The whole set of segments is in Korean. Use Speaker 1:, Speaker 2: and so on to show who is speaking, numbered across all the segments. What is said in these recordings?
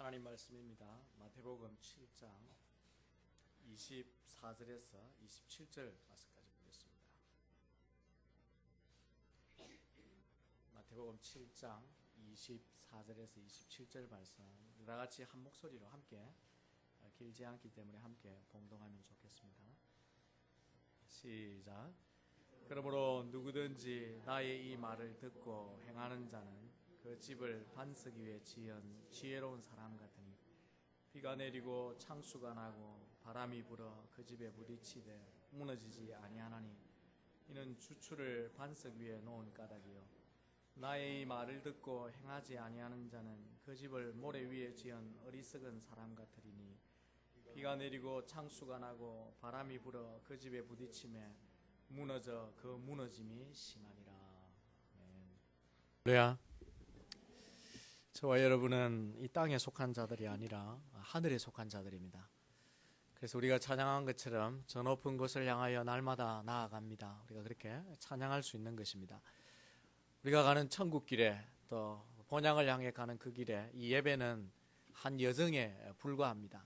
Speaker 1: 하나님 말씀입니다. 마태복음 7장 24절에서 27절 말씀까지 보겠습니다. 마태복음 7장 24절에서 27절 말씀 다 같이 한 목소리로 함께, 길지 않기 때문에 함께 봉독하면 좋겠습니다. 시작. 그러므로 누구든지 나의 이 말을 듣고 행하는 자는 그 집을 반석 위에 지은 지혜로운 사람 같으니 비가 내리고 창수가 나고 바람이 불어 그 집에 부딪히되 무너지지 아니하나니 이는 주추를 반석 위에 놓은 까닭이요 나의 이 말을 듣고 행하지 아니하는 자는 그 집을 모래 위에 지은 어리석은 사람 같으리니 비가 내리고 창수가 나고 바람이 불어 그 집에 부딪히매 무너져 그 무너짐이 심하니라. 할렐루야. 저와 여러분은 이 땅에 속한 자들이 아니라 하늘에 속한 자들입니다. 그래서 우리가 찬양한 것처럼 저 높은 곳을 향하여 날마다 나아갑니다. 우리가 그렇게 찬양할 수 있는 것입니다. 우리가 가는 천국길에 또 본향을 향해 가는 그 길에 이 예배는 한 여정에 불과합니다.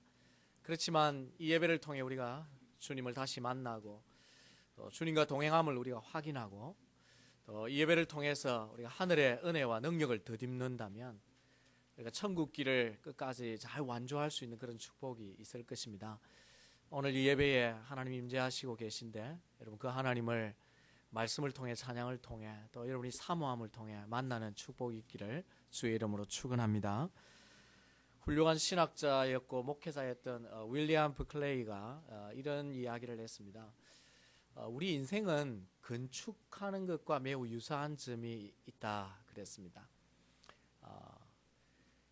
Speaker 1: 그렇지만 이 예배를 통해 우리가 주님을 다시 만나고 또 주님과 동행함을 우리가 확인하고 또 이 예배를 통해서 우리가 하늘의 은혜와 능력을 덧입는다면 우리가 천국 길을 끝까지 잘 완주할 수 있는 그런 축복이 있을 것입니다. 오늘 이 예배에 하나님 임재하시고 계신데 여러분 그 하나님을 말씀을 통해 찬양을 통해 또 여러분이 사모함을 통해 만나는 축복이 있기를 주의 이름으로 축원합니다. 훌륭한 신학자였고 목회자였던 윌리엄 버클레이가 이런 이야기를 했습니다. 우리 인생은 건축하는 것과 매우 유사한 점이 있다 그랬습니다.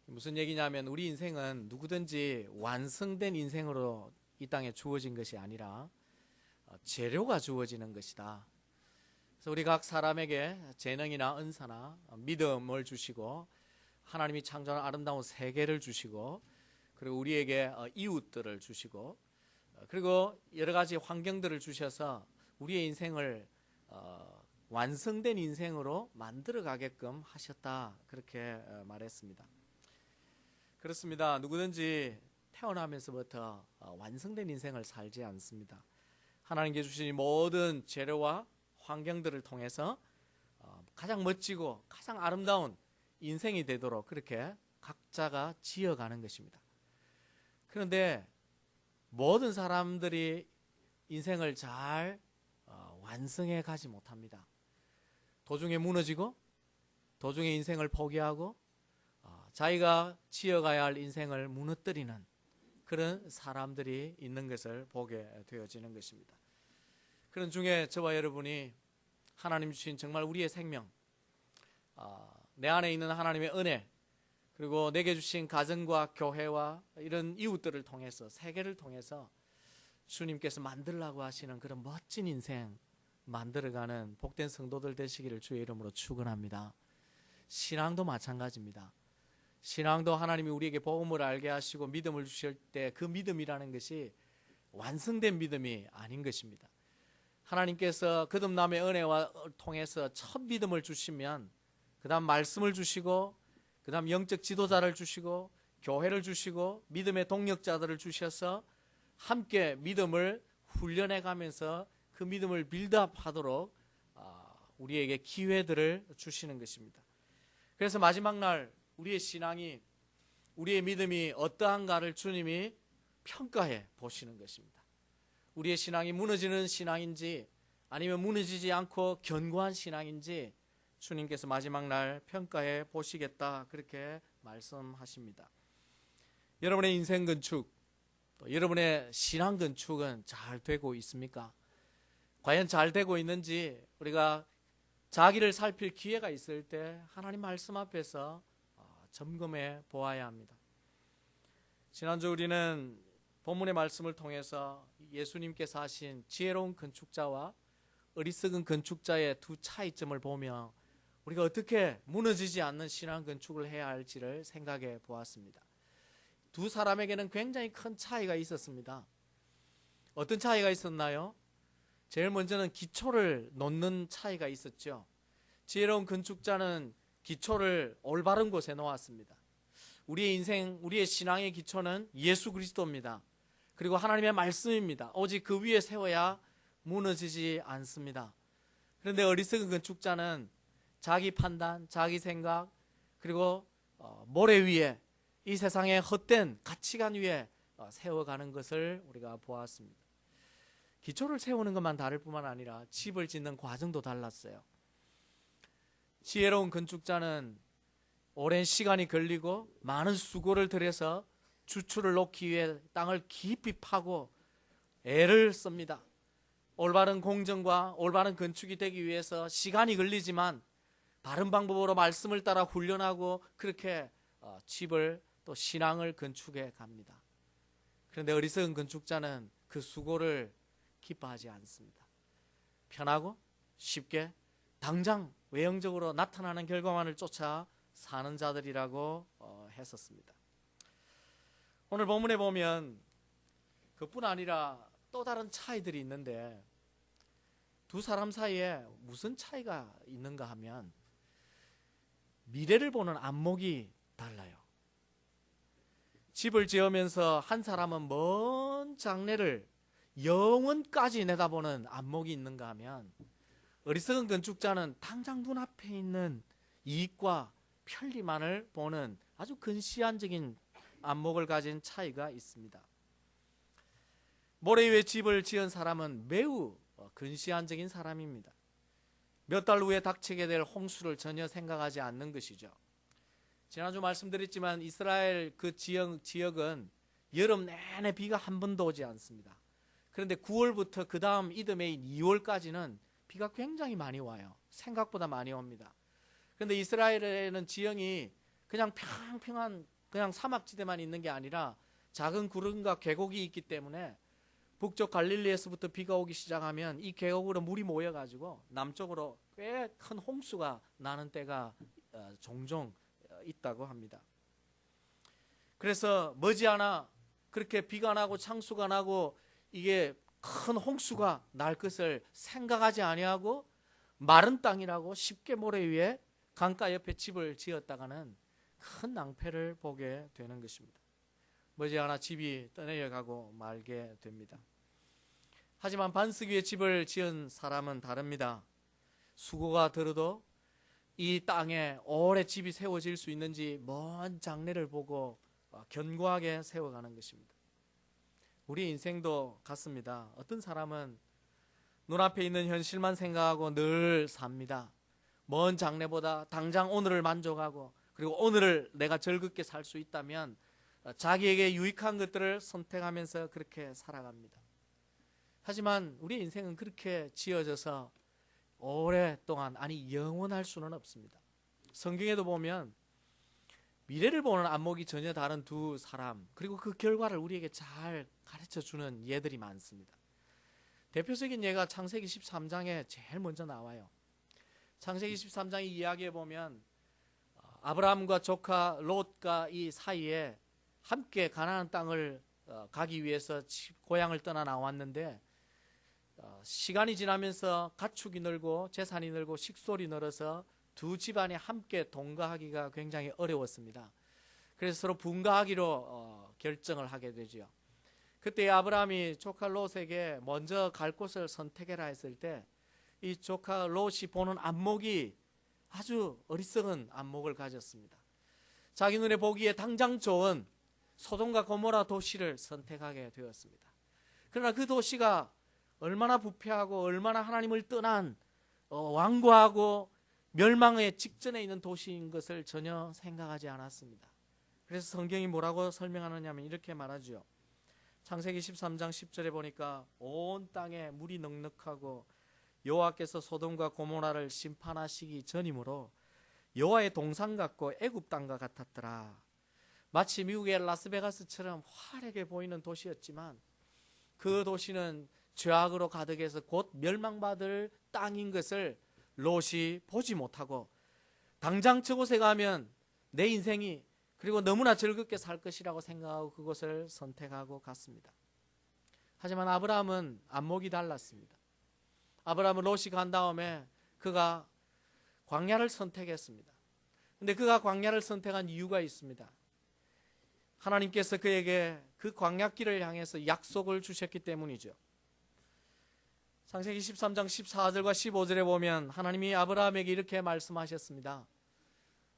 Speaker 1: 무슨 얘기냐면 우리 인생은 누구든지 완성된 인생으로 이 땅에 주어진 것이 아니라 재료가 주어지는 것이다. 그래서 우리 각 사람에게 재능이나 은사나 믿음을 주시고 하나님이 창조한 아름다운 세계를 주시고 그리고 우리에게 이웃들을 주시고 그리고 여러 가지 환경들을 주셔서 우리의 인생을 완성된 인생으로 만들어 가게끔 하셨다 그렇게 말했습니다. 그렇습니다. 누구든지 태어나면서부터 완성된 인생을 살지 않습니다. 하나님께 주신 모든 재료와 환경들을 통해서 가장 멋지고 가장 아름다운 인생이 되도록 그렇게 각자가 지어가는 것입니다. 그런데 모든 사람들이 인생을 잘 완성해 가지 못합니다. 도중에 무너지고 도중에 인생을 포기하고 자기가 지어가야 할 인생을 무너뜨리는 그런 사람들이 있는 것을 보게 되어지는 것입니다. 그런 중에 저와 여러분이 하나님 주신 정말 우리의 생명, 내 안에 있는 하나님의 은혜, 그리고 내게 주신 가정과 교회와 이런 이웃들을 통해서 세계를 통해서 주님께서 만들라고 하시는 그런 멋진 인생 만들어가는 복된 성도들 되시기를 주의 이름으로 축원합니다. 신앙도 마찬가지입니다. 신앙도 하나님이 우리에게 복음을 알게 하시고 믿음을 주실 때 그 믿음이라는 것이 완성된 믿음이 아닌 것입니다. 하나님께서 거듭남의 은혜와 통해서 첫 믿음을 주시면 그 다음 말씀을 주시고 그 다음 영적 지도자를 주시고 교회를 주시고 믿음의 동력자들을 주셔서 함께 믿음을 훈련해 가면서 그 믿음을 빌드업하도록 우리에게 기회들을 주시는 것입니다. 그래서 마지막 날 우리의 신앙이 우리의 믿음이 어떠한가를 주님이 평가해 보시는 것입니다. 우리의 신앙이 무너지는 신앙인지 아니면 무너지지 않고 견고한 신앙인지 주님께서 마지막 날 평가해 보시겠다 그렇게 말씀하십니다. 여러분의 인생 건축 또 여러분의 신앙 건축은 잘 되고 있습니까? 과연 잘 되고 있는지 우리가 자기를 살필 기회가 있을 때 하나님 말씀 앞에서 점검해 보아야 합니다. 지난주 우리는 본문의 말씀을 통해서 예수님께서 하신 지혜로운 건축자와 어리석은 건축자의 두 차이점을 보며 우리가 어떻게 무너지지 않는 신앙 건축을 해야 할지를 생각해 보았습니다. 두 사람에게는 굉장히 큰 차이가 있었습니다. 어떤 차이가 있었나요? 제일 먼저는 기초를 놓는 차이가 있었죠. 지혜로운 건축자는 기초를 올바른 곳에 놓았습니다. 우리의 인생, 우리의 신앙의 기초는 예수 그리스도입니다. 그리고 하나님의 말씀입니다. 오직 그 위에 세워야 무너지지 않습니다. 그런데 어리석은 건축자는 자기 판단, 자기 생각, 그리고 모래 위에 이 세상의 헛된 가치관 위에 세워가는 것을 우리가 보았습니다. 기초를 세우는 것만 다를 뿐만 아니라 집을 짓는 과정도 달랐어요. 지혜로운 건축자는 오랜 시간이 걸리고 많은 수고를 들여서 주추를 놓기 위해 땅을 깊이 파고 애를 씁니다. 올바른 공정과 올바른 건축이 되기 위해서 시간이 걸리지만 바른 방법으로 말씀을 따라 훈련하고 그렇게 집을 또 신앙을 건축해 갑니다. 그런데 어리석은 건축자는 그 수고를 기뻐하지 않습니다. 편하고 쉽게 당장 외형적으로 나타나는 결과만을 쫓아 사는 자들이라고 했었습니다. 오늘 본문에 보면 그뿐 아니라 또 다른 차이들이 있는데 두 사람 사이에 무슨 차이가 있는가 하면 미래를 보는 안목이 달라요. 집을 지으면서 한 사람은 먼 장래를 영원까지 내다보는 안목이 있는가 하면 어리석은 건축자는 당장 눈앞에 있는 이익과 편리만을 보는 아주 근시안적인 안목을 가진 차이가 있습니다. 모래 위에 집을 지은 사람은 매우 근시안적인 사람입니다. 몇 달 후에 닥치게 될 홍수를 전혀 생각하지 않는 것이죠. 지난주 말씀드렸지만 이스라엘 그 지역은 여름 내내 비가 한 번도 오지 않습니다. 그런데 9월부터 그 다음 이듬해인 2월까지는 비가 굉장히 많이 와요. 생각보다 많이 옵니다. 그런데 이스라엘에는 지형이 그냥 평평한 그냥 사막지대만 있는 게 아니라 작은 구름과 계곡이 있기 때문에 북쪽 갈릴리에서부터 비가 오기 시작하면 이 계곡으로 물이 모여가지고 남쪽으로 꽤 큰 홍수가 나는 때가 종종 있다고 합니다. 그래서 머지않아 그렇게 비가 나고 창수가 나고 이게 큰 홍수가 날 것을 생각하지 아니하고 마른 땅이라고 쉽게 모래 위에 강가 옆에 집을 지었다가는 큰 낭패를 보게 되는 것입니다. 머지않아 집이 떠내려가고 말게 됩니다. 하지만 반석 위에 집을 지은 사람은 다릅니다. 수고가 들어도 이 땅에 오래 집이 세워질 수 있는지 먼 장래를 보고 견고하게 세워가는 것입니다. 우리 인생도 같습니다. 어떤 사람은 눈앞에 있는 현실만 생각하고 늘 삽니다. 먼 장래보다 당장 오늘을 만족하고 그리고 오늘을 내가 즐겁게 살 수 있다면 자기에게 유익한 것들을 선택하면서 그렇게 살아갑니다. 하지만 우리 인생은 그렇게 지어져서 오랫동안 아니 영원할 수는 없습니다. 성경에도 보면 미래를 보는 안목이 전혀 다른 두 사람 그리고 그 결과를 우리에게 잘 가르쳐주는 예들이 많습니다. 대표적인 예가 창세기 13장에 제일 먼저 나와요. 창세기 13장 이야기에 보면 아브라함과 조카 롯과 이 사이에 함께 가나안 땅을 가기 위해서 고향을 떠나 나왔는데 시간이 지나면서 가축이 늘고 재산이 늘고 식솔이 늘어서 두 집안이 함께 동거하기가 굉장히 어려웠습니다. 그래서 서로 분가하기로 결정을 하게 되죠. 그때 아브라함이 조카 롯에게 먼저 갈 곳을 선택해라 했을 때 이 조카 롯이 보는 안목이 아주 어리석은 안목을 가졌습니다. 자기 눈에 보기에 당장 좋은 소돔과 고모라 도시를 선택하게 되었습니다. 그러나 그 도시가 얼마나 부패하고 얼마나 하나님을 떠난 완고하고 멸망의 직전에 있는 도시인 것을 전혀 생각하지 않았습니다. 그래서 성경이 뭐라고 설명하느냐면 이렇게 말하죠. 창세기 13장 10절에 보니까 온 땅에 물이 넉넉하고 여호와께서 소돔과 고모라를 심판하시기 전이므로 여호와의 동산 같고 애굽 땅과 같았더라. 마치 미국의 라스베가스처럼 화려하게 보이는 도시였지만 그 도시는 죄악으로 가득해서 곧 멸망받을 땅인 것을 롯이 보지 못하고 당장 저곳에 가면 내 인생이 그리고 너무나 즐겁게 살 것이라고 생각하고 그곳을 선택하고 갔습니다. 하지만 아브라함은 안목이 달랐습니다. 아브라함은 롯이 간 다음에 그가 광야를 선택했습니다. 그런데 그가 광야를 선택한 이유가 있습니다. 하나님께서 그에게 그 광야길을 향해서 약속을 주셨기 때문이죠. 창세기 13장 14절과 15절에 보면 하나님이 아브라함에게 이렇게 말씀하셨습니다.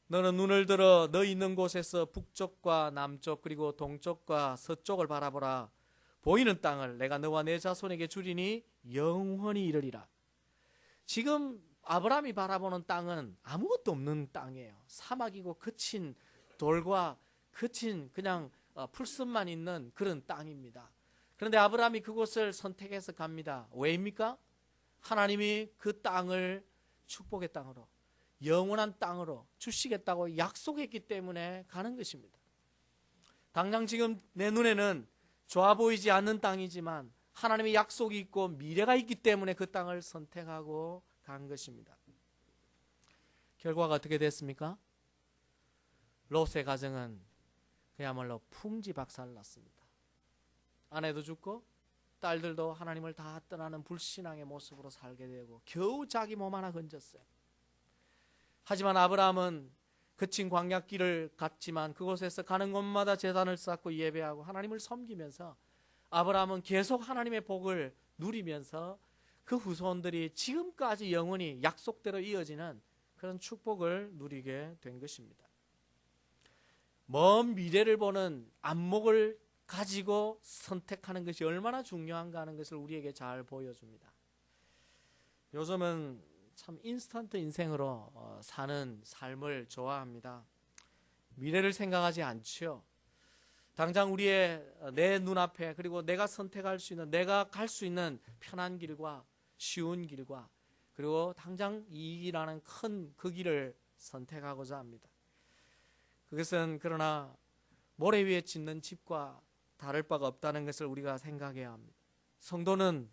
Speaker 1: 너는 눈을 들어 너 있는 곳에서 북쪽과 남쪽 그리고 동쪽과 서쪽을 바라보라. 보이는 땅을 내가 너와 내 자손에게 주리니 영원히 이르리라. 지금 아브라함이 바라보는 땅은 아무것도 없는 땅이에요. 사막이고 거친 돌과 거친 그냥 풀숲만 있는 그런 땅입니다. 그런데 아브라함이 그곳을 선택해서 갑니다. 왜입니까? 하나님이 그 땅을 축복의 땅으로, 영원한 땅으로 주시겠다고 약속했기 때문에 가는 것입니다. 당장 지금 내 눈에는 좋아 보이지 않는 땅이지만 하나님의 약속이 있고 미래가 있기 때문에 그 땅을 선택하고 간 것입니다. 결과가 어떻게 됐습니까? 롯의 가정은 그야말로 풍지박살났습니다. 아내도 죽고 딸들도 하나님을 다 떠나는 불신앙의 모습으로 살게 되고 겨우 자기 몸 하나 건졌어요. 하지만 아브라함은 거친 광야길을 갔지만 그곳에서 가는 곳마다 제단을 쌓고 예배하고 하나님을 섬기면서 아브라함은 계속 하나님의 복을 누리면서 그 후손들이 지금까지 영원히 약속대로 이어지는 그런 축복을 누리게 된 것입니다. 먼 미래를 보는 안목을 가지고 선택하는 것이 얼마나 중요한가 하는 것을 우리에게 잘 보여줍니다. 요즘은 참 인스턴트 인생으로 사는 삶을 좋아합니다. 미래를 생각하지 않죠. 당장 우리의 내 눈앞에 그리고 내가 선택할 수 있는 내가 갈 수 있는 편한 길과 쉬운 길과 그리고 당장 이익이라는 큰 그 길을 선택하고자 합니다. 그것은 그러나 모래 위에 짓는 집과 다를 바가 없다는 것을 우리가 생각해야 합니다. 성도는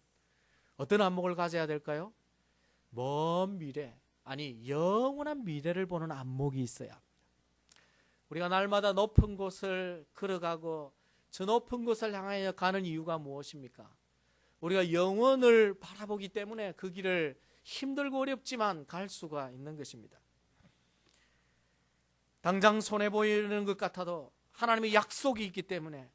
Speaker 1: 어떤 안목을 가져야 될까요? 먼 미래, 아니 영원한 미래를 보는 안목이 있어야 합니다. 우리가 날마다 높은 곳을 걸어가고 저 높은 곳을 향하여 가는 이유가 무엇입니까? 우리가 영원을 바라보기 때문에 그 길을 힘들고 어렵지만 갈 수가 있는 것입니다. 당장 손해 보이는 것 같아도 하나님의 약속이 있기 때문에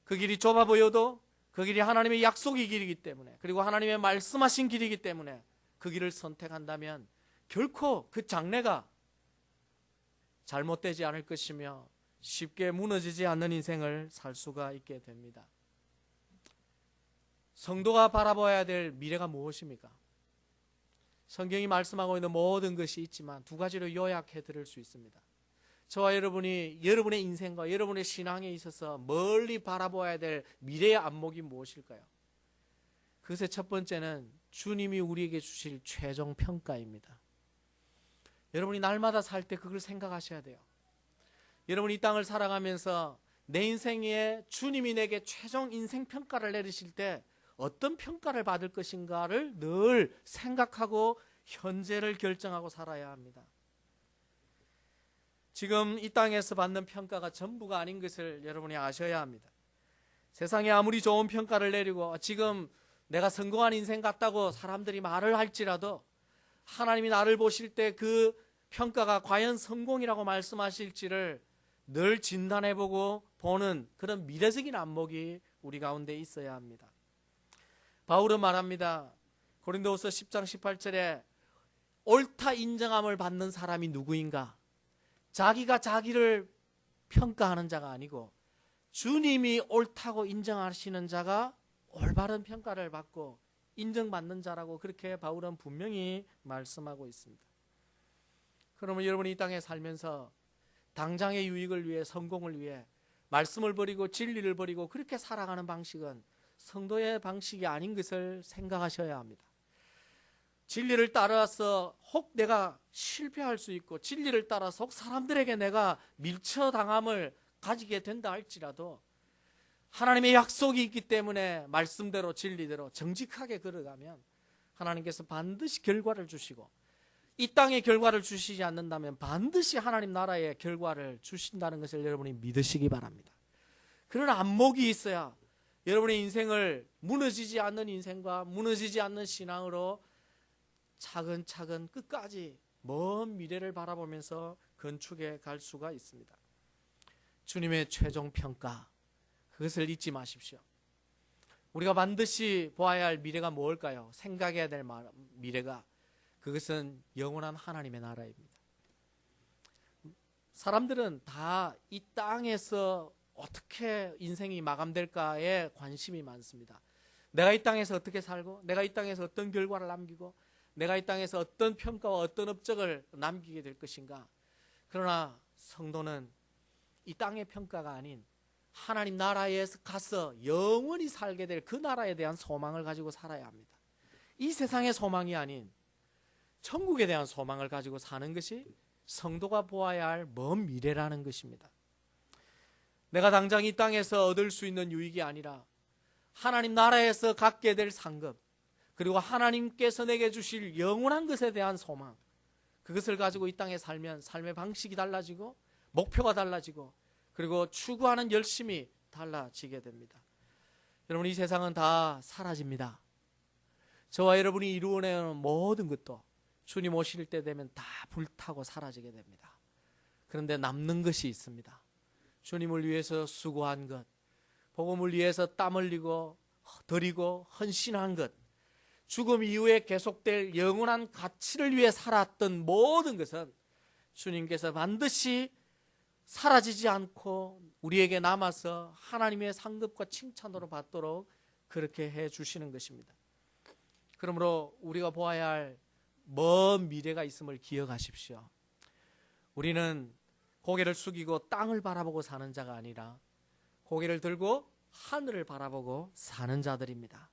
Speaker 1: 그 길이 좁아 보여도 그 길이 하나님의 약속의 길이기 때문에 그리고 하나님의 말씀하신 길이기 때문에 그 길을 선택한다면 결코 그 장래가 잘못되지 않을 것이며 쉽게 무너지지 않는 인생을 살 수가 있게 됩니다. 성도가 바라봐야 될 미래가 무엇입니까? 성경이 말씀하고 있는 모든 것이 있지만 두 가지로 요약해 드릴 수 있습니다. 저와 여러분이 여러분의 인생과 여러분의 신앙에 있어서 멀리 바라봐야 될 미래의 안목이 무엇일까요? 그것의 첫 번째는 주님이 우리에게 주실 최종 평가입니다. 여러분이 날마다 살 때 그걸 생각하셔야 돼요. 여러분이 이 땅을 살아가면서 내 인생에 주님이 내게 최종 인생 평가를 내리실 때 어떤 평가를 받을 것인가를 늘 생각하고 현재를 결정하고 살아야 합니다. 지금 이 땅에서 받는 평가가 전부가 아닌 것을 여러분이 아셔야 합니다. 세상에 아무리 좋은 평가를 내리고 지금 내가 성공한 인생 같다고 사람들이 말을 할지라도 하나님이 나를 보실 때 그 평가가 과연 성공이라고 말씀하실지를 늘 진단해보고 보는 그런 미래적인 안목이 우리 가운데 있어야 합니다. 바울은 말합니다. 고린도후서 10장 18절에 옳다 인정함을 받는 사람이 누구인가? 자기가 자기를 평가하는 자가 아니고 주님이 옳다고 인정하시는 자가 올바른 평가를 받고 인정받는 자라고 그렇게 바울은 분명히 말씀하고 있습니다. 그러면 여러분이 이 땅에 살면서 당장의 유익을 위해 성공을 위해 말씀을 버리고 진리를 버리고 그렇게 살아가는 방식은 성도의 방식이 아닌 것을 생각하셔야 합니다. 진리를 따라서 혹 내가 실패할 수 있고 진리를 따라서 혹 사람들에게 내가 밀쳐당함을 가지게 된다 할지라도 하나님의 약속이 있기 때문에 말씀대로 진리대로 정직하게 걸어가면 하나님께서 반드시 결과를 주시고 이 땅의 결과를 주시지 않는다면 반드시 하나님 나라의 결과를 주신다는 것을 여러분이 믿으시기 바랍니다. 그런 안목이 있어야 여러분의 인생을 무너지지 않는 인생과 무너지지 않는 신앙으로 차근차근 끝까지 먼 미래를 바라보면서 건축해 갈 수가 있습니다. 주님의 최종 평가, 그것을 잊지 마십시오. 우리가 반드시 보아야 할 미래가 무엇일까요? 생각해야 될 미래가, 그것은 영원한 하나님의 나라입니다. 사람들은 다 이 땅에서 어떻게 인생이 마감될까에 관심이 많습니다. 내가 이 땅에서 어떻게 살고, 내가 이 땅에서 어떤 결과를 남기고, 내가 이 땅에서 어떤 평가와 어떤 업적을 남기게 될 것인가. 그러나 성도는 이 땅의 평가가 아닌 하나님 나라에 가서 영원히 살게 될 그 나라에 대한 소망을 가지고 살아야 합니다. 이 세상의 소망이 아닌 천국에 대한 소망을 가지고 사는 것이 성도가 보아야 할 먼 미래라는 것입니다. 내가 당장 이 땅에서 얻을 수 있는 유익이 아니라 하나님 나라에서 갖게 될 상급, 그리고 하나님께서 내게 주실 영원한 것에 대한 소망, 그것을 가지고 이 땅에 살면 삶의 방식이 달라지고 목표가 달라지고 그리고 추구하는 열심이 달라지게 됩니다. 여러분, 이 세상은 다 사라집니다. 저와 여러분이 이루어내는 모든 것도 주님 오실 때 되면 다 불타고 사라지게 됩니다. 그런데 남는 것이 있습니다. 주님을 위해서 수고한 것, 복음을 위해서 땀 흘리고 드리고 헌신한 것, 죽음 이후에 계속될 영원한 가치를 위해 살았던 모든 것은 주님께서 반드시 사라지지 않고 우리에게 남아서 하나님의 상급과 칭찬으로 받도록 그렇게 해 주시는 것입니다. 그러므로 우리가 보아야 할 먼 미래가 있음을 기억하십시오. 우리는 고개를 숙이고 땅을 바라보고 사는 자가 아니라 고개를 들고 하늘을 바라보고 사는 자들입니다.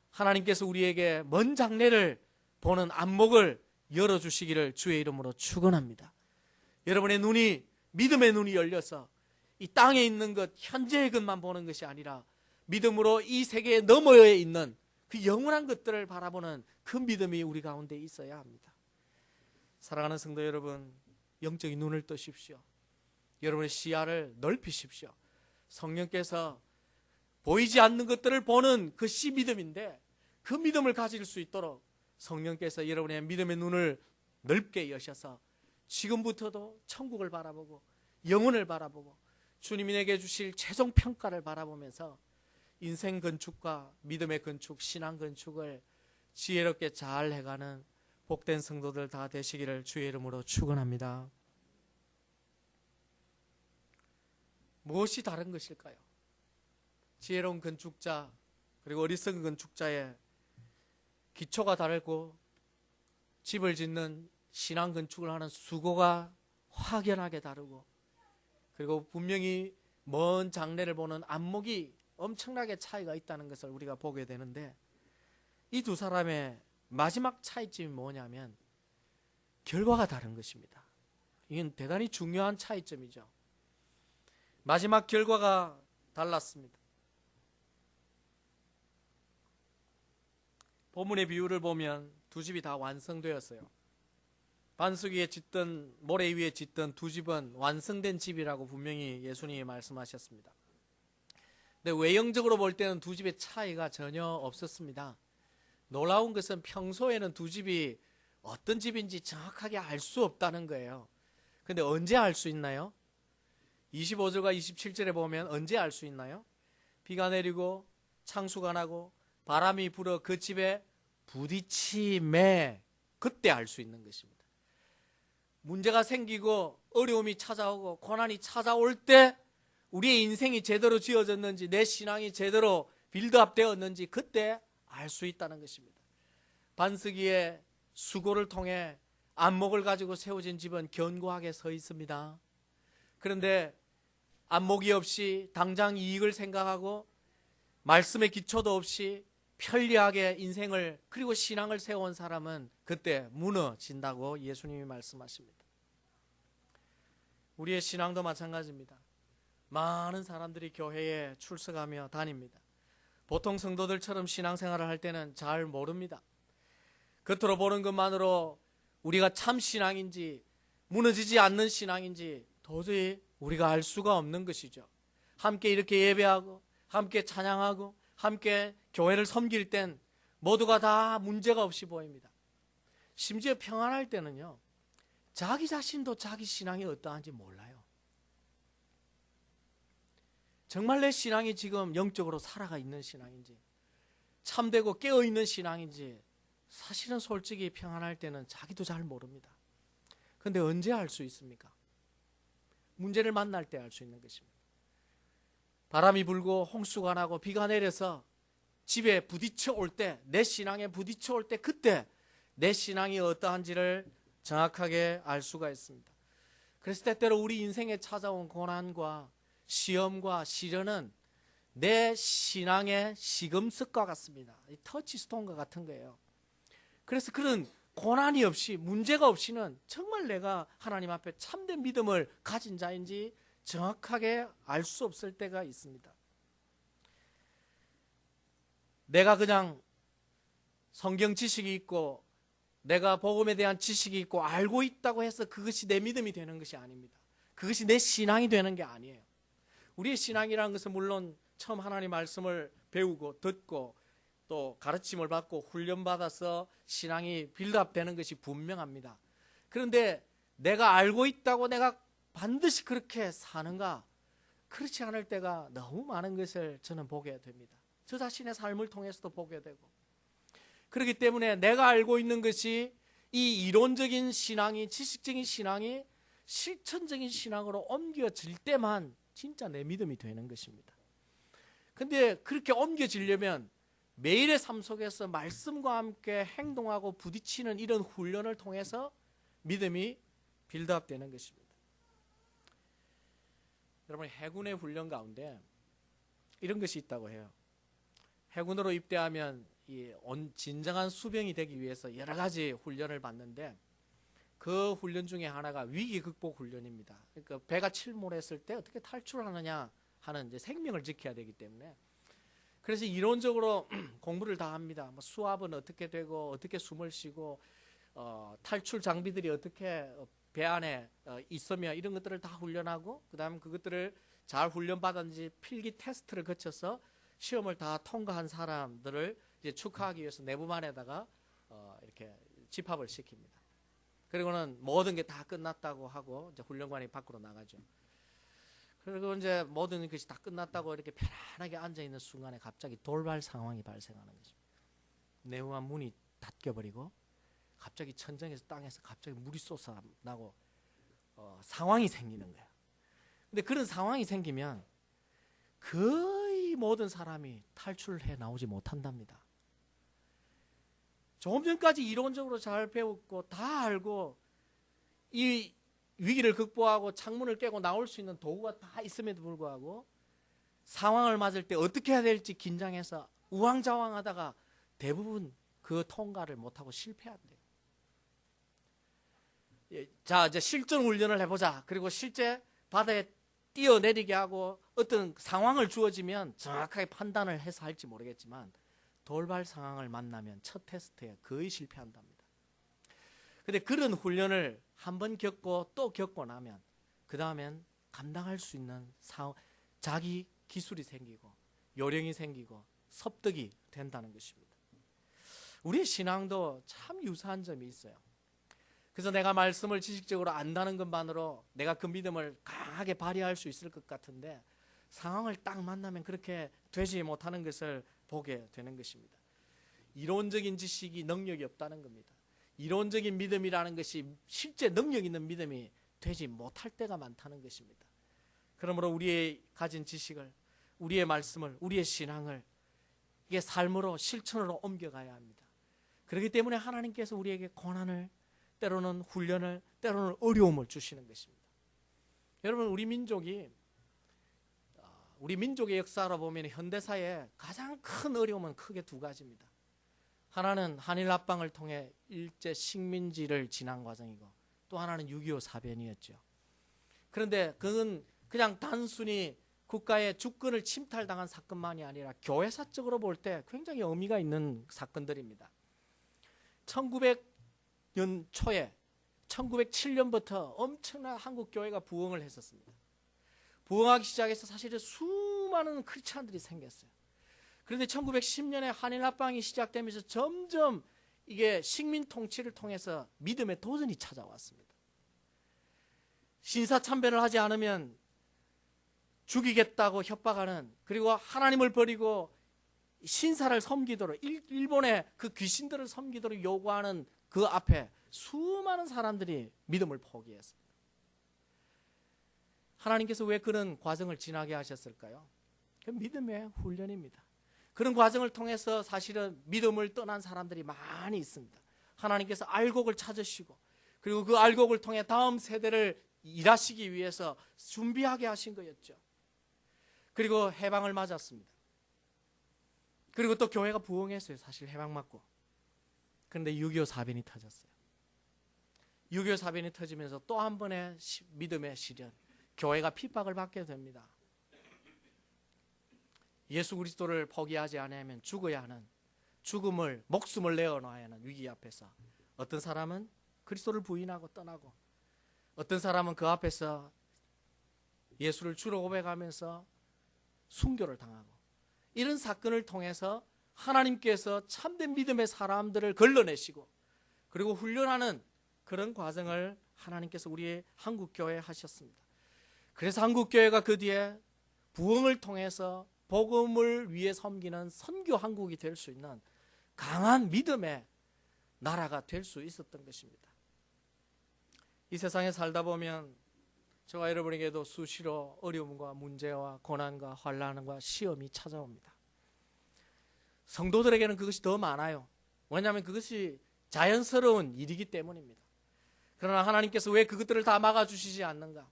Speaker 1: 하나님께서 우리에게 먼 장래를 보는 안목을 열어주시기를 주의 이름으로 축원합니다. 여러분의 눈이, 믿음의 눈이 열려서 이 땅에 있는 것, 현재의 것만 보는 것이 아니라 믿음으로 이 세계에 너머에 있는 그 영원한 것들을 바라보는 그 믿음이 우리 가운데 있어야 합니다. 사랑하는 성도 여러분, 영적인 눈을 뜨십시오. 여러분의 시야를 넓히십시오. 성령께서 보이지 않는 것들을 보는 것이 믿음인데, 그 믿음을 가질 수 있도록 성령께서 여러분의 믿음의 눈을 넓게 여셔서 지금부터도 천국을 바라보고 영혼을 바라보고 주님이 내게 주실 최종 평가를 바라보면서 인생 건축과 믿음의 건축, 신앙 건축을 지혜롭게 잘 해가는 복된 성도들 다 되시기를 주의 이름으로 축원합니다. 무엇이 다른 것일까요? 지혜로운 건축자 그리고 어리석은 건축자의 기초가 다르고 집을 짓는 신앙 건축을 하는 수고가 확연하게 다르고, 그리고 분명히 먼 장래를 보는 안목이 엄청나게 차이가 있다는 것을 우리가 보게 되는데, 이 두 사람의 마지막 차이점이 뭐냐면 결과가 다른 것입니다. 이건 대단히 중요한 차이점이죠. 마지막 결과가 달랐습니다. 본문의 비유를 보면 두 집이 다 완성되었어요. 반석 위에 짓던, 모래 위에 짓던 두 집은 완성된 집이라고 분명히 예수님이 말씀하셨습니다. 근데 외형적으로 볼 때는 두 집의 차이가 전혀 없었습니다. 놀라운 것은 평소에는 두 집이 어떤 집인지 정확하게 알 수 없다는 거예요. 근데 언제 알 수 있나요? 25절과 27절에 보면 언제 알 수 있나요? 비가 내리고 창수가 나고 바람이 불어 그 집에 부딪힘에 그때 알 수 있는 것입니다. 문제가 생기고 어려움이 찾아오고 고난이 찾아올 때 우리의 인생이 제대로 지어졌는지, 내 신앙이 제대로 빌드업 되었는지 그때 알 수 있다는 것입니다. 반석이의 수고를 통해 안목을 가지고 세워진 집은 견고하게 서 있습니다. 그런데 안목이 없이 당장 이익을 생각하고 말씀의 기초도 없이 편리하게 인생을 그리고 신앙을 세워온 사람은 그때 무너진다고 예수님이 말씀하십니다. 우리의 신앙도 마찬가지입니다. 많은 사람들이 교회에 출석하며 다닙니다. 보통 성도들처럼 신앙생활을 할 때는 잘 모릅니다. 겉으로 보는 것만으로 우리가 참 신앙인지 무너지지 않는 신앙인지 도저히 우리가 알 수가 없는 것이죠. 함께 이렇게 예배하고 함께 찬양하고 함께 교회를 섬길 땐 모두가 다 문제가 없이 보입니다. 심지어 평안할 때는요, 자기 자신도 자기 신앙이 어떠한지 몰라요. 정말 내 신앙이 지금 영적으로 살아가 있는 신앙인지, 참되고 깨어있는 신앙인지 사실은 솔직히 평안할 때는 자기도 잘 모릅니다. 그런데 언제 알 수 있습니까? 문제를 만날 때 알 수 있는 것입니다. 바람이 불고 홍수가 나고 비가 내려서 집에 부딪혀 올 때, 내 신앙에 부딪혀 올 때, 그때 내 신앙이 어떠한지를 정확하게 알 수가 있습니다. 그래서 때때로 우리 인생에 찾아온 고난과 시험과 시련은 내 신앙의 시금석과 같습니다. 터치스톤과 같은 거예요. 그래서 그런 고난이 없이, 문제가 없이는 정말 내가 하나님 앞에 참된 믿음을 가진 자인지 정확하게 알 수 없을 때가 있습니다. 내가 그냥 성경 지식이 있고 내가 복음에 대한 지식이 있고 알고 있다고 해서 그것이 내 믿음이 되는 것이 아닙니다. 그것이 내 신앙이 되는 게 아니에요. 우리의 신앙이라는 것은 물론 처음 하나님 말씀을 배우고 듣고 또 가르침을 받고 훈련받아서 신앙이 빌드업되는 것이 분명합니다. 그런데 내가 알고 있다고 내가 반드시 그렇게 사는가? 그렇지 않을 때가 너무 많은 것을 저는 보게 됩니다. 저 자신의 삶을 통해서도 보게 되고, 그렇기 때문에 내가 알고 있는 것이 이 이론적인 신앙이, 지식적인 신앙이 실천적인 신앙으로 옮겨질 때만 진짜 내 믿음이 되는 것입니다. 근데 그렇게 옮겨지려면 매일의 삶 속에서 말씀과 함께 행동하고 부딪히는 이런 훈련을 통해서 믿음이 빌드업 되는 것입니다. 여러분, 해군의 훈련 가운데 이런 것이 있다고 해요. 해군으로 입대하면 진정한 수병이 되기 위해서 여러 가지 훈련을 받는데, 그 훈련 중에 하나가 위기 극복 훈련입니다. 그러니까 배가 침몰했을 때 어떻게 탈출하느냐 하는 이제 생명을 지켜야 되기 때문에, 그래서 이론적으로 공부를 다 합니다. 뭐 수압은 어떻게 되고 어떻게 숨을 쉬고 탈출 장비들이 어떻게 배 안에 있으며 이런 것들을 다 훈련하고, 그 다음에 그것들을 잘 훈련받았는지 필기 테스트를 거쳐서 시험을 다 통과한 사람들을 이제 축하하기 위해서 내부만에다가 이렇게 집합을 시킵니다. 그리고는 모든 게 다 끝났다고 하고 이제 훈련관이 밖으로 나가죠. 그리고 이제 모든 것이 다 끝났다고 이렇게 편안하게 앉아 있는 순간에 갑자기 돌발 상황이 발생하는 거죠. 내부만 문이 닫혀버리고 갑자기 천정에서 땅에서 갑자기 물이 쏟아나고 상황이 생기는 거야. 근데 그런 상황이 생기면 거의 모든 사람이 탈출해 나오지 못한답니다. 조금 전까지 이론적으로 잘 배웠고 다 알고 이 위기를 극복하고 창문을 깨고 나올 수 있는 도구가 다 있음에도 불구하고 상황을 맞을 때 어떻게 해야 될지 긴장해서 우왕좌왕하다가 대부분 그 통과를 못하고 실패한대요. 자, 이제 실전 훈련을 해보자. 그리고 실제 바다에 뛰어내리게 하고 어떤 상황을 주어지면 정확하게 판단을 해서 할지 모르겠지만 돌발 상황을 만나면 첫 테스트에 거의 실패한답니다. 근데 그런 훈련을 한번 겪고 또 겪고 나면 그 다음엔 감당할 수 있는 자기 기술이 생기고 요령이 생기고 섭득이 된다는 것입니다. 우리의 신앙도 참 유사한 점이 있어요. 그래서 내가 말씀을 지식적으로 안다는 것만으로 내가 그 믿음을 강하게 발휘할 수 있을 것 같은데 상황을 딱 만나면 그렇게 되지 못하는 것을 보게 되는 것입니다. 이론적인 지식이 능력이 없다는 겁니다. 이론적인 믿음이라는 것이 실제 능력 있는 믿음이 되지 못할 때가 많다는 것입니다. 그러므로 우리의 가진 지식을, 우리의 말씀을, 우리의 신앙을 이게 삶으로 실천으로 옮겨가야 합니다. 그렇기 때문에 하나님께서 우리에게 고난을, 때로는 훈련을, 때로는 어려움을 주시는 것입니다. 여러분, 우리 민족의 역사로 보면 현대사에 가장 큰 어려움은 크게 두 가지입니다. 하나는 한일 합방을 통해 일제 식민지를 지난 과정이고 또 하나는 6.25 사변이었죠. 그런데 그건 그냥 단순히 국가의 주권을 침탈당한 사건만이 아니라 교회사적으로 볼 때 굉장히 의미가 있는 사건들입니다. 1900년 초에 1907년부터 엄청난 한국 교회가 부흥을 했었습니다. 부흥하기 시작해서 사실은 수많은 크리스찬들이 생겼어요. 그런데 1910년에 한일 합방이 시작되면서 점점 이게 식민 통치를 통해서 믿음의 도전이 찾아왔습니다. 신사참배를 하지 않으면 죽이겠다고 협박하는, 그리고 하나님을 버리고 신사를 섬기도록, 일본의 그 귀신들을 섬기도록 요구하는 그 앞에 수많은 사람들이 믿음을 포기했습니다. 하나님께서 왜 그런 과정을 지나게 하셨을까요? 그 믿음의 훈련입니다. 그런 과정을 통해서 사실은 믿음을 떠난 사람들이 많이 있습니다. 하나님께서 알곡을 찾으시고, 그리고 그 알곡을 통해 다음 세대를 일하시기 위해서 준비하게 하신 거였죠. 그리고 해방을 맞았습니다. 그리고 또 교회가 부흥했어요. 사실 해방 맞고. 그런데 6.25 사변이 터졌어요. 6.25 사변이 터지면서 또 한 번의 믿음의 시련, 교회가 핍박을 받게 됩니다. 예수 그리스도를 포기하지 않으면 죽어야 하는, 죽음을, 목숨을 내어놔야 하는 위기 앞에서 어떤 사람은 그리스도를 부인하고 떠나고, 어떤 사람은 그 앞에서 예수를 주로 고백하면서 순교를 당하고, 이런 사건을 통해서 하나님께서 참된 믿음의 사람들을 걸러내시고, 그리고 훈련하는 그런 과정을 하나님께서 우리의 한국교회에 하셨습니다. 그래서 한국교회가 그 뒤에 부흥을 통해서 복음을 위해 섬기는 선교 한국이 될 수 있는 강한 믿음의 나라가 될 수 있었던 것입니다. 이 세상에 살다 보면 저와 여러분에게도 수시로 어려움과 문제와 고난과 환난과 시험이 찾아옵니다. 성도들에게는 그것이 더 많아요. 왜냐하면 그것이 자연스러운 일이기 때문입니다. 그러나 하나님께서 왜 그것들을 다 막아주시지 않는가?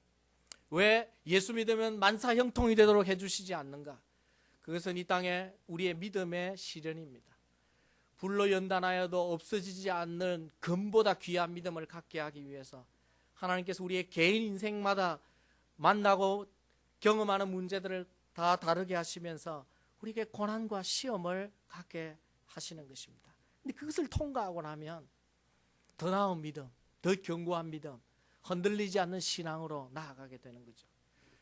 Speaker 1: 왜 예수 믿으면 만사형통이 되도록 해주시지 않는가? 그것은 이 땅에 우리의 믿음의 시련입니다. 불로 연단하여도 없어지지 않는 금보다 귀한 믿음을 갖게 하기 위해서 하나님께서 우리의 개인 인생마다 만나고 경험하는 문제들을 다 다르게 하시면서 우리에게 고난과 시험을 갖게 하시는 것입니다. 근데 그것을 통과하고 나면 더 나은 믿음, 더 견고한 믿음, 흔들리지 않는 신앙으로 나아가게 되는 거죠.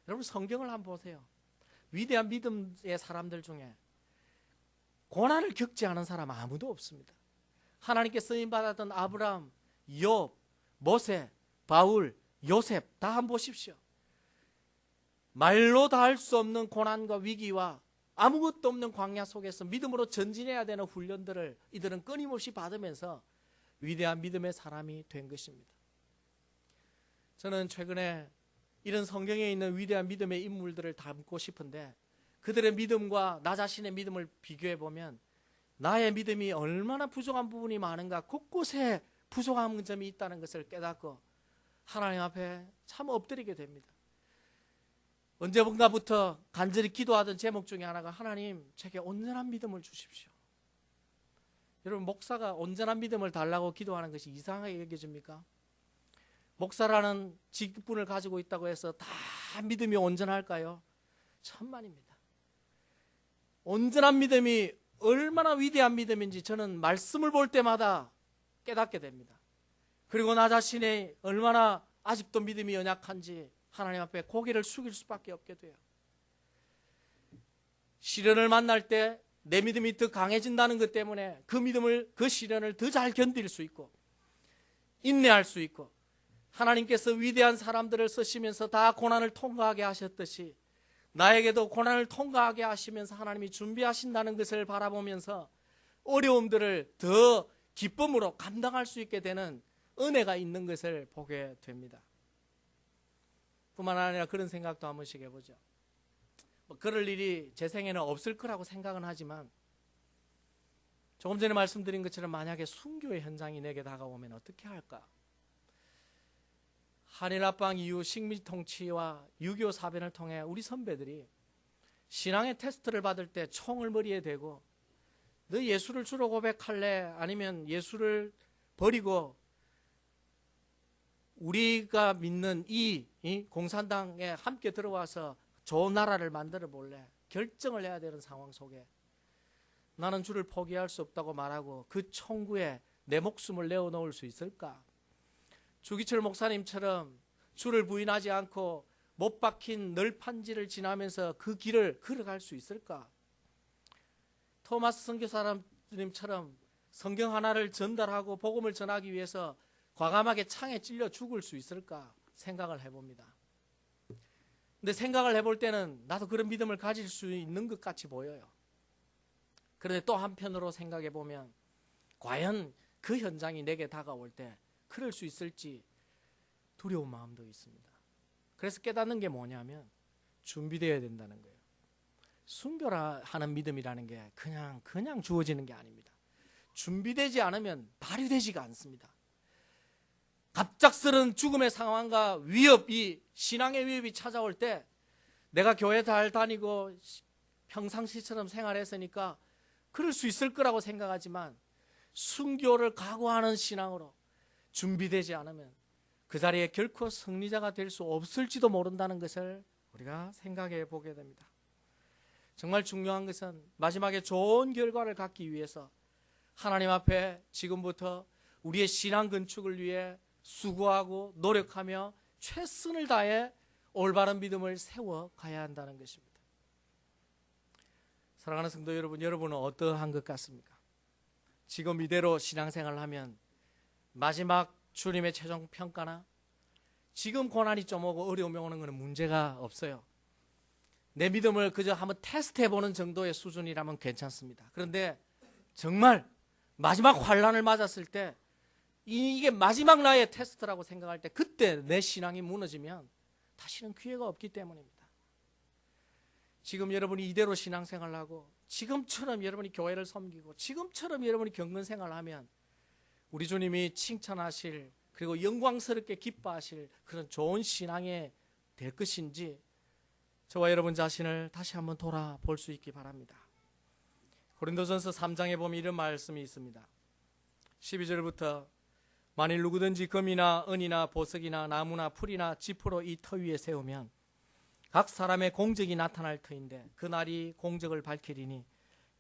Speaker 1: 여러분 성경을 한번 보세요. 위대한 믿음의 사람들 중에 고난을 겪지 않은 사람 아무도 없습니다. 하나님께 쓰임받았던 아브라함, 욥, 모세, 바울, 요셉 다 한번 보십시오. 말로 다 할 수 없는 고난과 위기와 아무것도 없는 광야 속에서 믿음으로 전진해야 되는 훈련들을 이들은 끊임없이 받으면서 위대한 믿음의 사람이 된 것입니다. 저는 최근에 이런 성경에 있는 위대한 믿음의 인물들을 담고 싶은데, 그들의 믿음과 나 자신의 믿음을 비교해 보면 나의 믿음이 얼마나 부족한 부분이 많은가, 곳곳에 부족한 점이 있다는 것을 깨닫고 하나님 앞에 참 엎드리게 됩니다. 언제부터 간절히 기도하던 제목 중에 하나가 하나님 제게 온전한 믿음을 주십시오. 여러분 목사가 온전한 믿음을 달라고 기도하는 것이 이상하게 여겨집니까? 목사라는 직분을 가지고 있다고 해서 다 믿음이 온전할까요? 천만입니다. 온전한 믿음이 얼마나 위대한 믿음인지 저는 말씀을 볼 때마다 깨닫게 됩니다. 그리고 나 자신이 얼마나 아직도 믿음이 연약한지 하나님 앞에 고개를 숙일 수밖에 없게 돼요. 시련을 만날 때 내 믿음이 더 강해진다는 것 때문에 그 시련을 더 잘 견딜 수 있고 인내할 수 있고, 하나님께서 위대한 사람들을 쓰시면서 다 고난을 통과하게 하셨듯이 나에게도 고난을 통과하게 하시면서 하나님이 준비하신다는 것을 바라보면서 어려움들을 더 기쁨으로 감당할 수 있게 되는 은혜가 있는 것을 보게 됩니다. 뿐만 아니라 그런 생각도 한 번씩 해보죠. 그럴 일이 제 생에는 없을 거라고 생각은 하지만 조금 전에 말씀드린 것처럼 만약에 순교의 현장이 내게 다가오면 어떻게 할까? 한일 합방 이후 식민 통치와 6.25 사변을 통해 우리 선배들이 신앙의 테스트를 받을 때 총을 머리에 대고 너 예수를 주로 고백할래? 아니면 예수를 버리고 우리가 믿는 이 공산당에 함께 들어와서 좋은 나라를 만들어 볼래? 결정을 해야 되는 상황 속에 나는 주를 포기할 수 없다고 말하고 그 총구에 내 목숨을 내어놓을 수 있을까? 주기철 목사님처럼 주를 부인하지 않고 못 박힌 널판지를 지나면서 그 길을 걸어갈 수 있을까? 토마스 선교사님처럼 성경 하나를 전달하고 복음을 전하기 위해서 과감하게 창에 찔려 죽을 수 있을까 생각을 해봅니다. 근데 생각을 해볼 때는 나도 그런 믿음을 가질 수 있는 것 같이 보여요. 그런데 또 한편으로 생각해 보면 과연 그 현장이 내게 다가올 때 그럴 수 있을지 두려운 마음도 있습니다. 그래서 깨닫는 게 뭐냐면 준비되어야 된다는 거예요. 순교하는 믿음이라는 게 그냥 주어지는 게 아닙니다. 준비되지 않으면 발휘되지가 않습니다. 갑작스런 죽음의 상황과 위협이, 신앙의 위협이 찾아올 때 내가 교회 잘 다니고 평상시처럼 생활했으니까 그럴 수 있을 거라고 생각하지만 순교를 각오하는 신앙으로 준비되지 않으면 그 자리에 결코 승리자가 될 수 없을지도 모른다는 것을 우리가 생각해 보게 됩니다. 정말 중요한 것은 마지막에 좋은 결과를 갖기 위해서 하나님 앞에 지금부터 우리의 신앙 건축을 위해 수고하고 노력하며 최선을 다해 올바른 믿음을 세워가야 한다는 것입니다. 사랑하는 성도 여러분, 여러분은 어떠한 것 같습니까? 지금 이대로 신앙생활을 하면 마지막 주님의 최종 평가나 지금 고난이 좀 오고 어려움이 오는 것은 문제가 없어요. 내 믿음을 그저 한번 테스트해보는 정도의 수준이라면 괜찮습니다. 그런데 정말 마지막 환난을 맞았을 때 이게 마지막 나의 테스트라고 생각할 때 그때 내 신앙이 무너지면 다시는 기회가 없기 때문입니다. 지금 여러분이 이대로 신앙생활을 하고 지금처럼 여러분이 교회를 섬기고 지금처럼 여러분이 경건생활을 하면 우리 주님이 칭찬하실 그리고 영광스럽게 기뻐하실 그런 좋은 신앙이 될 것인지 저와 여러분 자신을 다시 한번 돌아볼 수 있기 바랍니다. 고린도전서 3장에 보면 이런 말씀이 있습니다. 12절부터 만일 누구든지 금이나 은이나 보석이나 나무나 풀이나 지푸로 이 터 위에 세우면 각 사람의 공적이 나타날 터인데 그 날이 공적을 밝히리니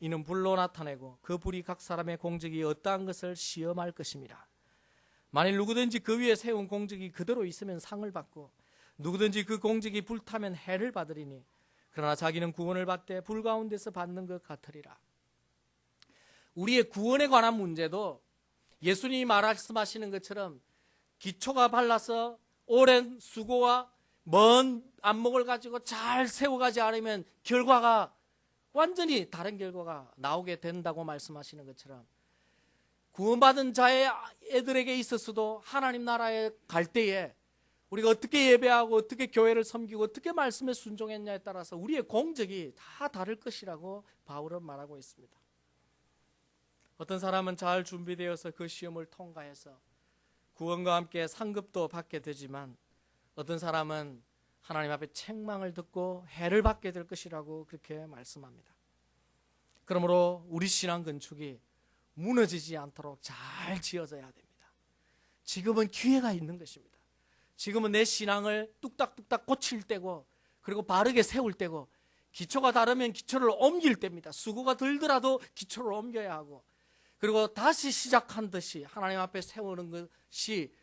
Speaker 1: 이는 불로 나타내고 그 불이 각 사람의 공적이 어떠한 것을 시험할 것입니다. 만일 누구든지 그 위에 세운 공적이 그대로 있으면 상을 받고 누구든지 그 공적이 불타면 해를 받으리니 그러나 자기는 구원을 받되 불 가운데서 받는 것 같으리라. 우리의 구원에 관한 문제도 예수님이 말씀하시는 것처럼 기초가 발라서 오랜 수고와 먼 안목을 가지고 잘 세워가지 않으면 결과가 완전히 다른 결과가 나오게 된다고 말씀하시는 것처럼 구원받은 자의 애들에게 있어서도 하나님 나라에 갈 때에 우리가 어떻게 예배하고 어떻게 교회를 섬기고 어떻게 말씀에 순종했냐에 따라서 우리의 공적이 다 다를 것이라고 바울은 말하고 있습니다. 어떤 사람은 잘 준비되어서 그 시험을 통과해서 구원과 함께 상급도 받게 되지만 어떤 사람은 하나님 앞에 책망을 듣고 해를 받게 될 것이라고 그렇게 말씀합니다. 그러므로 우리 신앙 건축이 무너지지 않도록 잘 지어져야 됩니다. 지금은 기회가 있는 것입니다. 지금은 내 신앙을 뚝딱뚝딱 고칠 때고 그리고 바르게 세울 때고 기초가 다르면 기초를 옮길 때입니다. 수고가 들더라도 기초를 옮겨야 하고 그리고 다시 시작한 듯이 하나님 앞에 세우는 것이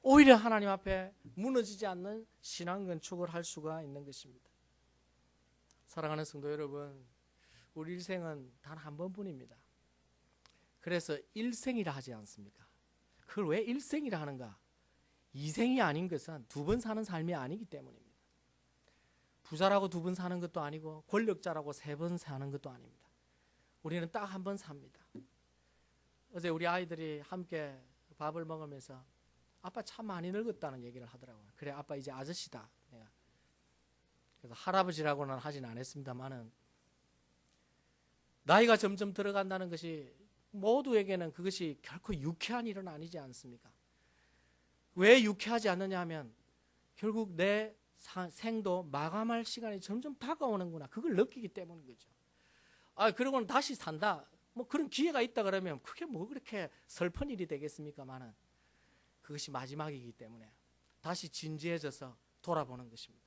Speaker 1: 오히려 하나님 앞에 무너지지 않는 신앙 건축을 할 수가 있는 것입니다. 사랑하는 성도 여러분, 우리 일생은 단 한 번뿐입니다. 그래서 일생이라 하지 않습니까? 그걸 왜 일생이라 하는가? 이생이 아닌 것은 두 번 사는 삶이 아니기 때문입니다. 부자라고 두 번 사는 것도 아니고 권력자라고 세 번 사는 것도 아닙니다. 우리는 딱 한 번 삽니다. 어제 우리 아이들이 함께 밥을 먹으면서 아빠 참 많이 늙었다는 얘기를 하더라고요. 그래, 아빠 이제 아저씨다. 내가 그래서 할아버지라고는 하진 않았습니다만은 나이가 점점 들어간다는 것이 모두에게는 그것이 결코 유쾌한 일은 아니지 않습니까? 왜 유쾌하지 않느냐 하면 결국 내 생도 마감할 시간이 점점 다가오는구나. 그걸 느끼기 때문인 거죠. 그러고는 다시 산다. 뭐 그런 기회가 있다 그러면 그게 뭐 그렇게 슬픈 일이 되겠습니까만은 그것이 마지막이기 때문에 다시 진지해져서 돌아보는 것입니다.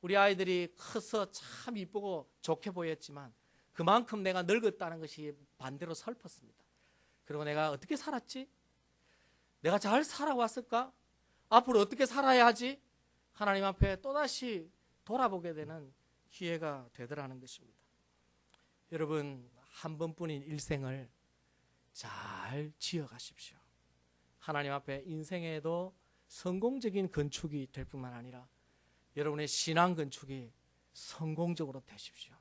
Speaker 1: 우리 아이들이 커서 참 이쁘고 좋게 보였지만 그만큼 내가 늙었다는 것이 반대로 슬펐습니다. 그리고 내가 어떻게 살았지? 내가 잘 살아왔을까? 앞으로 어떻게 살아야 하지? 하나님 앞에 또다시 돌아보게 되는 기회가 되더라는 것입니다. 여러분, 한 번뿐인 일생을 잘 지어가십시오. 하나님 앞에 인생에도 성공적인 건축이 될 뿐만 아니라 여러분의 신앙 건축이 성공적으로 되십시오.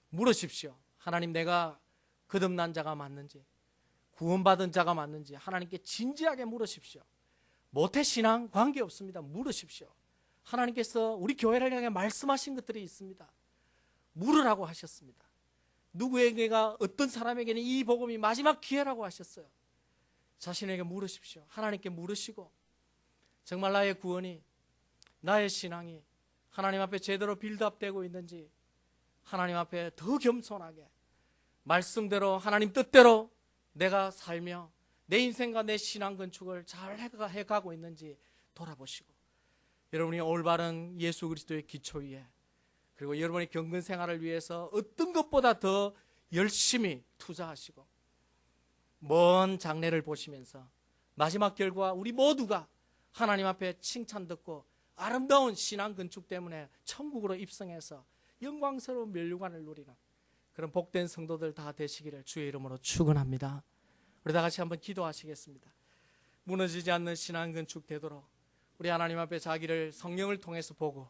Speaker 1: 물으십시오. 하나님, 내가 거듭난 자가 맞는지, 구원받은 자가 맞는지 하나님께 진지하게 물으십시오. 모태신앙 관계없습니다. 물으십시오. 하나님께서 우리 교회를 향해 말씀하신 것들이 있습니다. 물으라고 하셨습니다. 누구에게가, 어떤 사람에게는 이 복음이 마지막 기회라고 하셨어요. 자신에게 물으십시오. 하나님께 물으시고, 정말 나의 구원이, 나의 신앙이 하나님 앞에 제대로 빌드업되고 있는지 하나님 앞에 더 겸손하게 말씀대로, 하나님 뜻대로 내가 살며 내 인생과 내 신앙 건축을 잘 해가고 있는지 돌아보시고, 여러분이 올바른 예수 그리스도의 기초 위에, 그리고 여러분의 경건 생활을 위해서 어떤 것보다 더 열심히 투자하시고 먼 장래를 보시면서 마지막 결과 우리 모두가 하나님 앞에 칭찬 듣고 아름다운 신앙 건축 때문에 천국으로 입성해서 영광스러운 면류관을 누리는 그런 복된 성도들 다 되시기를 주의 이름으로 축원합니다. 우리 다 같이 한번 기도하시겠습니다. 무너지지 않는 신앙 건축 되도록 우리 하나님 앞에 자기를 성령을 통해서 보고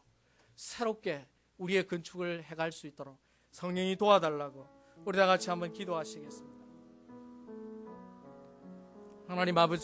Speaker 1: 새롭게 우리의 건축을 해갈 수 있도록 성령이 도와달라고 우리 다 같이 한번 기도하시겠습니다. 하나님 아버지,